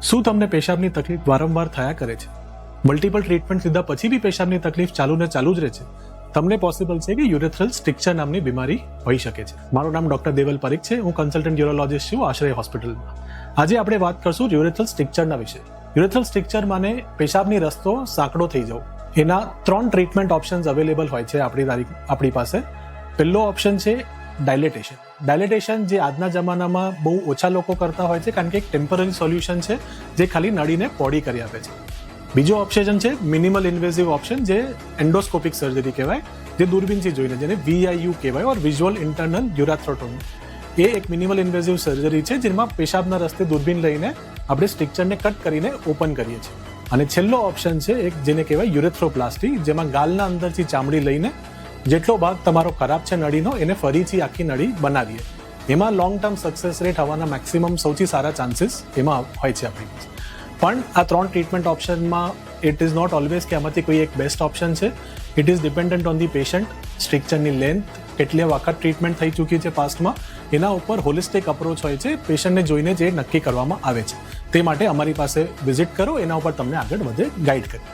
શું તમને પેશાબની તકલીફ વારંવાર થયા કરે છે? મલ્ટિપલ ટ્રીટમેન્ટ લીધા પછી બી પેશાબની તકલીફ ચાલુ ને ચાલુ જ રહે છે? તમને પોસિબલ છે કે યુરેથ્રલ સ્ટ્રિક્ચર નામની બીમારી હોઈ શકે છે. મારું નામ ડોક્ટર દેવલ પરીખ છે. હું કન્સલ્ટન્ટ યુરોલોજિસ્ટ છું આશ્રય હોસ્પિટલમાં. આજે આપણે વાત કરશું યુરેથ્રલ સ્ટ્રિક્ચરના વિશે. યુરેથ્રલ સ્ટ્રિક્ચર માને પેશાબની રસ્તો સાંકડો થઈ જવો. એના 3 ટ્રીટમેન્ટ ઓપ્શન્સ અવેલેબલ હોય છે આપણી પાસે. પહેલો ઓપ્શન છે ડાયલેટેશન. ડાયલેટેશન જે આજના જમાનામાં બહુ ઓછા લોકો કરતા હોય છે કારણ કે એક ટેમ્પરરી સોલ્યુશન છે જે ખાલી નળીને પોડી કરી આપે છે. બીજો ઓપ્શન છે મિનિમલ ઇન્વેઝિવ ઓપ્શન જે એન્ડોસ્કોપિક સર્જરી કહેવાય, જે દૂરબીનથી જોઈને, જેને VIU કહેવાય ઓર વિઝ્યુઅલ ઇન્ટરનલ યુરેથ્રોટોમી. એ એક મિનિમલ ઇન્વેઝિવ સર્જરી છે જેમાં પેશાબના રસ્તે દૂરબીન લઈને આપણે સ્ટ્રિક્ચરને કટ કરીને ઓપન કરીએ છીએ. અને છેલ્લો ઓપ્શન છે એક જેને કહેવાય યુરેથ્રોપ્લાસ્ટી, જેમાં ગાલના અંદરથી ચામડી લઈને જેટલો ભાગ તમારો ખરાબ છે નળીનો એને ફરીથી આખી નળી બનાવીએ. એમાં લોંગ ટર્મ સક્સેસ રેટ આવવાના મેક્સિમમ સૌથી સારા ચાન્સીસ એમાં હોય છે આપણી પાસે. પણ આ 3 ટ્રીટમેન્ટ ઓપ્શનમાં ઇટ ઇઝ નોટ ઓલવેઝ કે આમાંથી કોઈ એક બેસ્ટ ઓપ્શન છે. It is dependent on the patient, સ્ટ્રિક્ચરની લેન્થ, કેટલી વખત ટ્રીટમેન્ટ થઈ ચૂકી છે પાસ્ટમાં, એના ઉપર હોલિસ્ટિક અપ્રોચ હોય છે. પેશન્ટને જોઈને જે નક્કી કરવામાં આવે છે તે માટે અમારી પાસે વિઝિટ કરો, એના ઉપર તમને આગળ વધે ગાઈડ કરીએ.